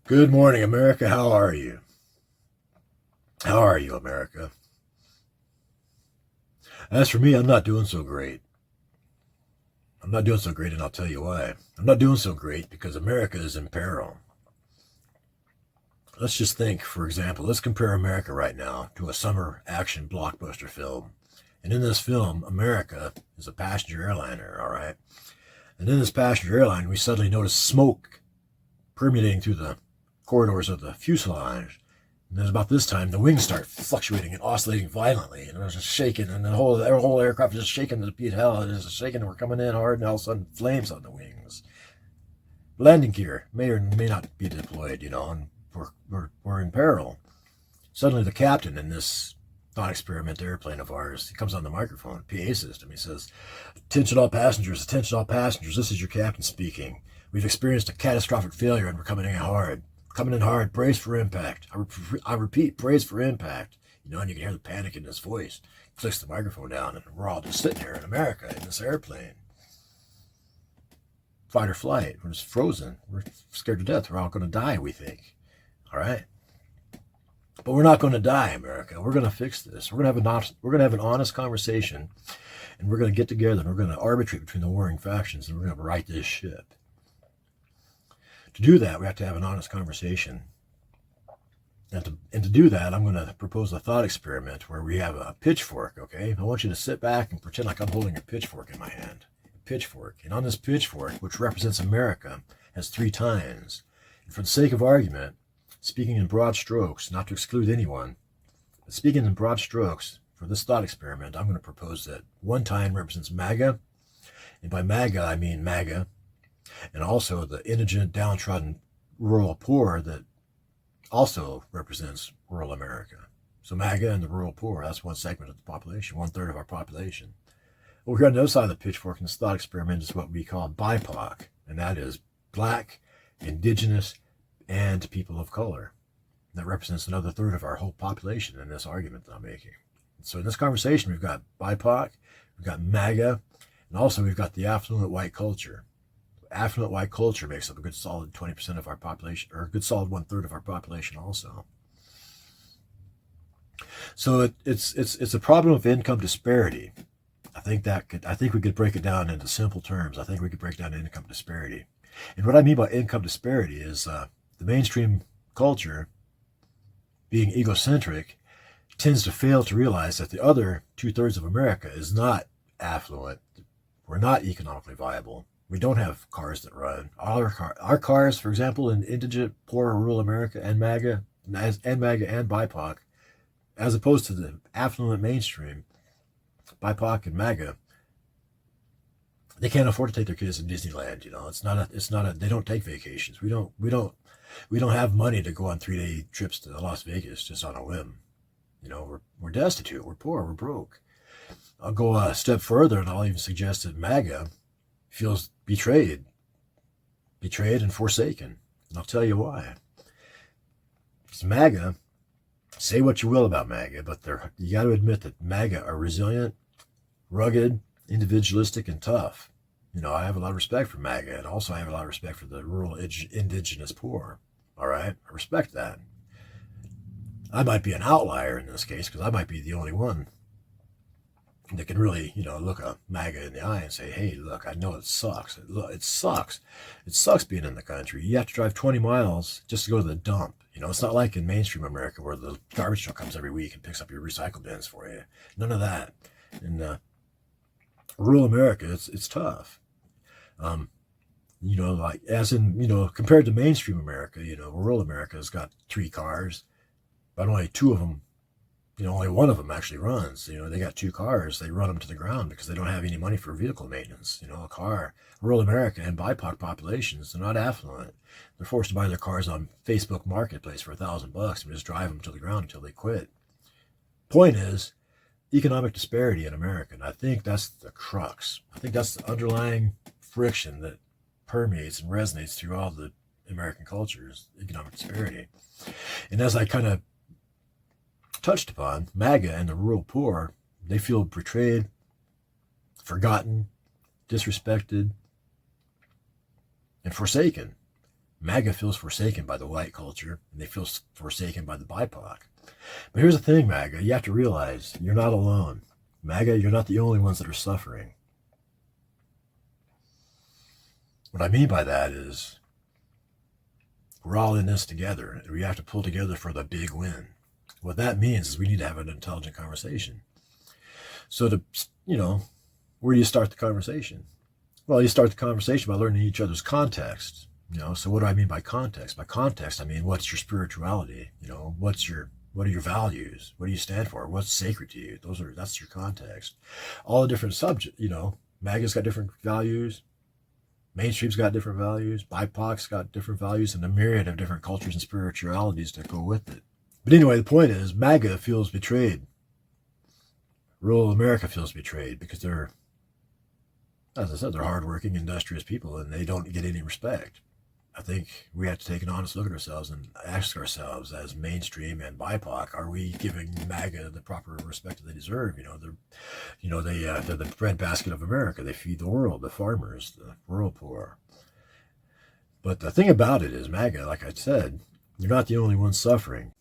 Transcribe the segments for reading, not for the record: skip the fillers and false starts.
Good morning, America. How are you? How are you, America? As for me, I'm not doing so great. I'm not doing so great, and I'll tell you why. I'm not doing so great because America is in peril. Let's just think, for example, let's compare America right now to a summer action blockbuster film. And in this film, America is a passenger airliner, all right? And in this passenger airline, we suddenly notice smoke permeating through the corridors of the fuselage. And then about this time, the wings start fluctuating and oscillating violently, and it was just shaking, and the whole aircraft is just shaking to the beat hell. It is just shaking, and we're coming in hard, and all of a sudden, flames on the wings. Landing gear may or may not be deployed, and we're in peril. Suddenly, the captain in this thought experiment airplane of ours, he comes on the microphone, PA system. He says, attention all passengers, this is your captain speaking. We've experienced a catastrophic failure, and we're coming in hard. Coming in hard, brace for impact. I repeat, brace for impact. And you can hear the panic in his voice. He flicks the microphone down, and we're all just sitting here in America in this airplane. Fight or flight. We're just frozen. We're scared to death. We're all going to die, we think. All right? But we're not going to die, America. We're going to fix this. We're going to have an honest conversation, and we're going to get together, and we're going to arbitrate between the warring factions, and we're going to right this ship. To do that, we have to have an honest conversation. And to do that, I'm going to propose a thought experiment where we have a pitchfork, okay? I want you to sit back and pretend like I'm holding a pitchfork in my hand. A pitchfork. And on this pitchfork, which represents America, has 3 tines. And for the sake of argument, speaking in broad strokes, not to exclude anyone, but speaking in broad strokes, for this thought experiment, I'm going to propose that 1 tine represents MAGA. And by MAGA, I mean MAGA. And also the indigent, downtrodden, rural poor that also represents rural America. So MAGA and the rural poor, that's one segment of the population, 1/3 of our population. Over here on the other side of the pitchfork in this thought experiment is what we call BIPOC, and that is Black, Indigenous, and people of color. That represents another 1/3 of our whole population in this argument that I'm making. So in this conversation, we've got BIPOC, we've got MAGA, and also we've got the affluent white culture. Affluent white culture makes up a good solid 20% of our population, or a good solid 1/3 of our population also. So it's a problem of income disparity. I think we could break it down into simple terms. I think we could break down income disparity. And what I mean by income disparity is the mainstream culture, being egocentric, tends to fail to realize that the other 2/3 of America is not affluent. We're not economically viable. We don't have cars that run. Our cars, for example, in indigent, poor, rural America, and MAGA and BIPOC, as opposed to the affluent mainstream, BIPOC and MAGA, they can't afford to take their kids to Disneyland. They don't take vacations. We don't have money to go on 3-day trips to Las Vegas just on a whim. We're destitute. We're poor. We're broke. I'll go a step further, and I'll even suggest that MAGA feels betrayed and forsaken. And I'll tell you why. Because MAGA, say what you will about MAGA, but you got to admit that MAGA are resilient, rugged, individualistic, and tough. I have a lot of respect for MAGA, and also I have a lot of respect for the rural indigenous poor. All right? I respect that. I might be an outlier in this case because I might be the only one that can really, look a MAGA in the eye and say, hey, look, I know it sucks. It sucks. It sucks being in the country. You have to drive 20 miles just to go to the dump. It's not like in mainstream America where the garbage truck comes every week and picks up your recycle bins for you. None of that. In rural America, it's tough. Like as in, compared to mainstream America, rural America has got 3 cars, but only 2 of them, only 1 of them actually runs. They got 2 cars. They run them to the ground because they don't have any money for vehicle maintenance. A car. Rural America and BIPOC populations, they're not affluent. They're forced to buy their cars on Facebook Marketplace for $1,000 and just drive them to the ground until they quit. Point is, economic disparity in America. And I think that's the crux. I think that's the underlying friction that permeates and resonates through all the American cultures, economic disparity. And as I kind of touched upon, MAGA and the rural poor, they feel betrayed, forgotten, disrespected, and forsaken. MAGA feels forsaken by the white culture, and they feel forsaken by the BIPOC. But here's the thing, MAGA, you have to realize you're not alone. MAGA, you're not the only ones that are suffering. What I mean by that is we're all in this together, and we have to pull together for the big win. What that means is we need to have an intelligent conversation. So where do you start the conversation? Well, you start the conversation by learning each other's context. So what do I mean by context? By context, I mean, what's your spirituality? What are your values? What do you stand for? What's sacred to you? That's your context. All the different subjects, MAGA's got different values. Mainstream's got different values. BIPOC's got different values, and a myriad of different cultures and spiritualities that go with it. But anyway, the point is, MAGA feels betrayed. Rural America feels betrayed because they're, as I said, they're hardworking, industrious people, and they don't get any respect. I think we have to take an honest look at ourselves and ask ourselves, as mainstream and BIPOC, are we giving MAGA the proper respect that they deserve? They're the breadbasket of America. They feed the world, the farmers, the rural poor. But the thing about it is, MAGA, like I said, you're not the only ones suffering.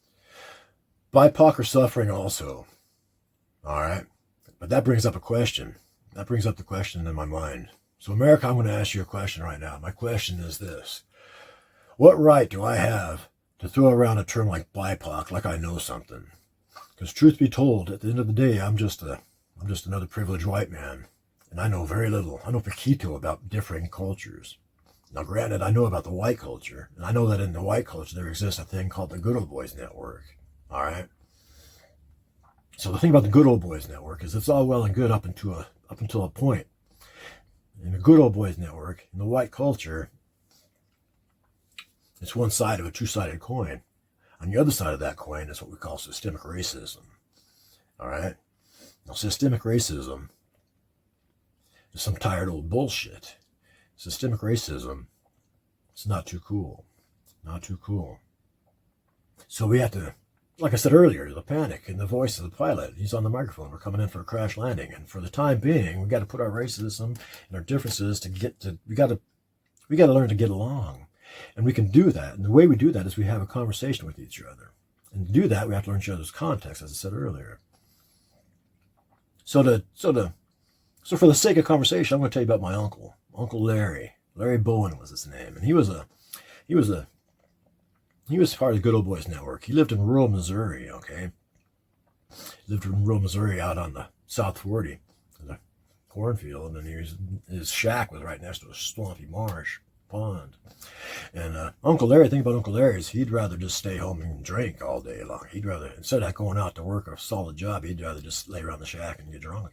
BIPOC are suffering also. All right? But that brings up a question. That brings up the question in my mind. So, America, I'm going to ask you a question right now. My question is this. What right do I have to throw around a term like BIPOC like I know something? Because truth be told, at the end of the day, I'm just another privileged white man. And I know very little. I know poquito about differing cultures. Now, granted, I know about the white culture. And I know that in the white culture, there exists a thing called the Good Old Boys Network. All right? So the thing about the Good Old Boys Network is it's all well and good up until a point. In the Good Old Boys Network, in the white culture, it's one side of a two-sided coin. On the other side of that coin is what we call systemic racism. All right? Now, systemic racism is some tired old bullshit. Systemic racism, it's not too cool. Not too cool. So we have to, like I said earlier, the panic in the voice of the pilot. He's on the microphone. We're coming in for a crash landing. And for the time being, we got to put our racism and our differences we got to learn to get along. And we can do that. And the way we do that is we have a conversation with each other. And to do that, we have to learn each other's context, as I said earlier. So for the sake of conversation, I'm going to tell you about my uncle, Uncle Larry. Larry Bowen was his name. And he was part of the Good Old Boys Network. He lived in rural Missouri, okay? He lived in rural Missouri out on the South 40, in the cornfield, and his shack was right next to a swampy marsh pond. And Uncle Larry, the thing about Uncle Larry is he'd rather just stay home and drink all day long. He'd rather, instead of going out to work a solid job, he'd rather just lay around the shack and get drunk,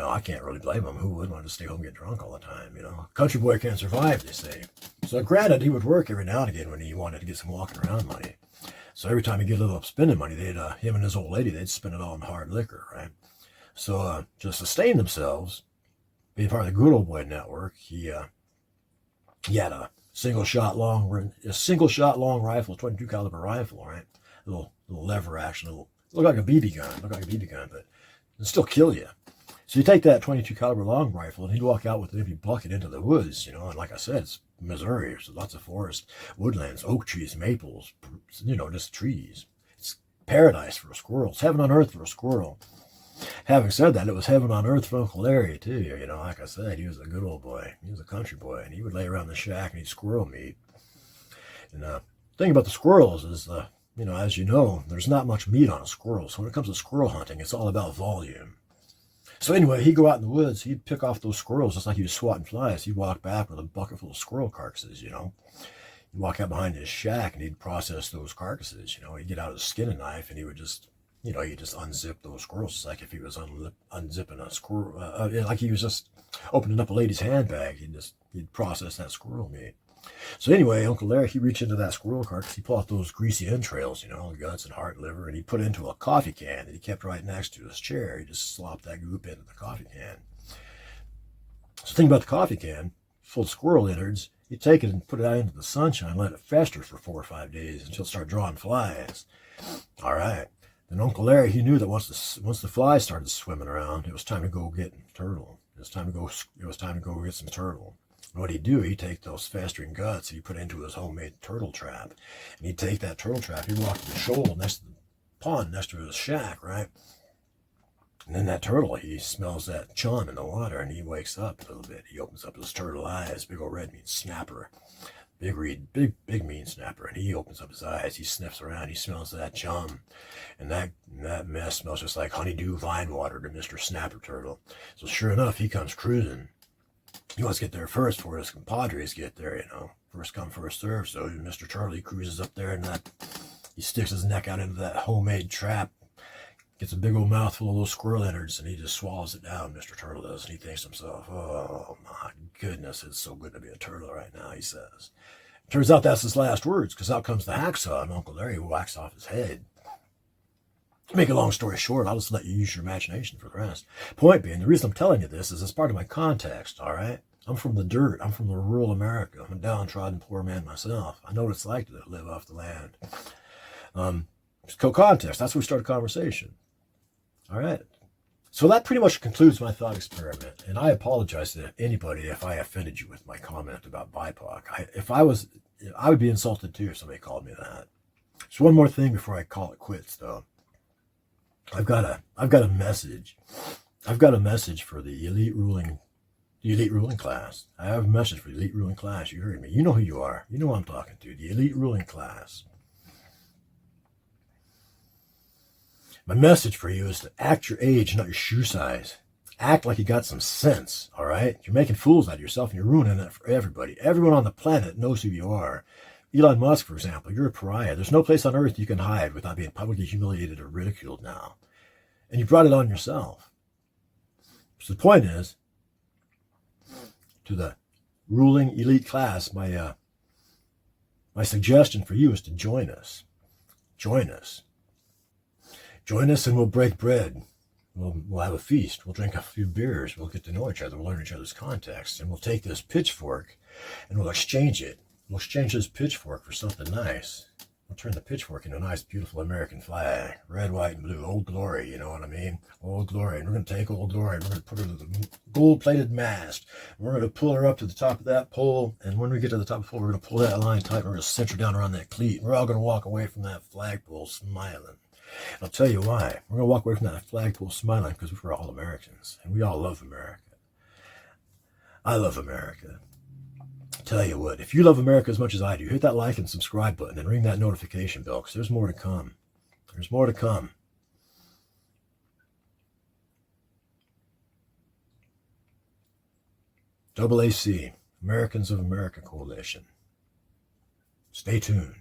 I can't really blame him. Who would want to stay home and get drunk all the time, Country boy can't survive, they say. So granted, he would work every now and again when he wanted to get some walking around money. So every time he'd get a little spending money, him and his old lady, they'd spend it all on hard liquor, right? So to sustain themselves, being part of the Good Old Boy Network, he had a single shot long rifle, 22 caliber rifle, right? A little lever action, look like a BB gun, but it'll still kill you. So you take that 22 caliber long rifle, and he'd walk out with an empty bucket into the woods, and like I said, it's Missouri, so lots of forest, woodlands, oak trees, maples, just trees. It's paradise for a squirrel. It's heaven on earth for a squirrel. Having said that, it was heaven on earth for Uncle Larry, too. Like I said, he was a good old boy. He was a country boy, and he would lay around the shack and eat squirrel meat. And the thing about the squirrels is, as you know, there's not much meat on a squirrel. So when it comes to squirrel hunting, it's all about volume. So anyway, he'd go out in the woods, he'd pick off those squirrels just like he was swatting flies. He'd walk back with a bucket full of squirrel carcasses, He'd walk out behind his shack and he'd process those carcasses, He'd get out his skinning knife and he would just, he'd just unzip those squirrels. It's like if he was unzipping a squirrel, like he was just opening up a lady's handbag. He'd process that squirrel meat. So anyway, Uncle Larry, he'd reach into that squirrel carcass, he'd pull out those greasy entrails, the guts and heart, liver, and he'd put it into a coffee can that he kept right next to his chair. He just slopped that goop into the coffee can. So the thing about the coffee can, full of squirrel innards, he'd take it and put it out into the sunshine, let it fester for 4 or 5 days until it started drawing flies. All right. Then Uncle Larry, he knew that once the flies started swimming around, it was time to go get turtle. It was time to go get some turtle. And what he'd do, he'd take those festering guts and he'd put it into his homemade turtle trap. And he'd take that turtle trap, he'd walk to the shoal next to the pond, next to his shack, right? And then that turtle, he smells that chum in the water and he wakes up a little bit. He opens up his turtle eyes, big old red meat snapper. Big mean snapper, and he opens up his eyes, he sniffs around, he smells that chum, and that mess smells just like honeydew vine water to Mr. Snapper Turtle. So sure enough, he comes cruising. He wants to get there first before his compadres get there, you know. First come, first serve. So Mr. Turtle, he cruises up there, and he sticks his neck out into that homemade trap, gets a big old mouthful of those squirrel innards, and he just swallows it down, Mr. Turtle does, and he thinks to himself, oh my goodness, it's so good to be a turtle right now, he says. Turns out that's his last words, because out comes the hacksaw, and Uncle Larry whacks off his head. To make a long story short, I'll just let you use your imagination for the rest. Point being, the reason I'm telling you this is it's part of my context, all right? I'm from the dirt. I'm from the rural America. I'm a downtrodden poor man myself. I know what it's like to live off the land. Co-context, that's where we start a conversation. All right. So that pretty much concludes my thought experiment. And I apologize to anybody if I offended you with my comment about BIPOC. I would be insulted too if somebody called me that. So one more thing before I call it quits, though. I've got a message. I've got a message for the elite ruling class. I have a message for the elite ruling class. You heard me. You know who you are. You know who I'm talking to. The elite ruling class. My message for you is to act your age, not your shoe size. Act like you got some sense, all right? You're making fools out of yourself and you're ruining it for everybody. Everyone on the planet knows who you are. Elon Musk, for example, you're a pariah. There's no place on earth you can hide without being publicly humiliated or ridiculed now. And you brought it on yourself. So the point is, to the ruling elite class, my suggestion for you is to join us. Join us. Join us and we'll break bread. We'll have a feast. We'll drink a few beers. We'll get to know each other. We'll learn each other's context. And we'll take this pitchfork and we'll exchange it. We'll exchange this pitchfork for something nice. We'll turn the pitchfork into a nice, beautiful American flag. Red, white, and blue. Old Glory, you know what I mean? Old Glory. And we're going to take Old Glory and we're going to put her to the gold-plated mast. And we're going to pull her up to the top of that pole. And when we get to the top of the pole, we're going to pull that line tight and we're going to cinch her down around that cleat. And we're all going to walk away from that flagpole smiling. I'll tell you why. We're going to walk away from that flagpole smiling because we're all Americans. And we all love America. I love America. Tell you what, if you love America as much as I do, hit that like and subscribe button and ring that notification bell because there's more to come. There's more to come. AAC, Americans of America Coalition. Stay tuned.